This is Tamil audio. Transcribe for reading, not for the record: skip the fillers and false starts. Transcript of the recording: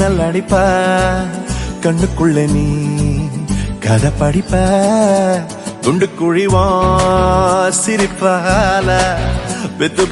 மின்னல் அடிப்ப கண்ணுக்குள்ள நீ கதை படிப்ப துண்டு குழிவா சிரிப்பால வெத்து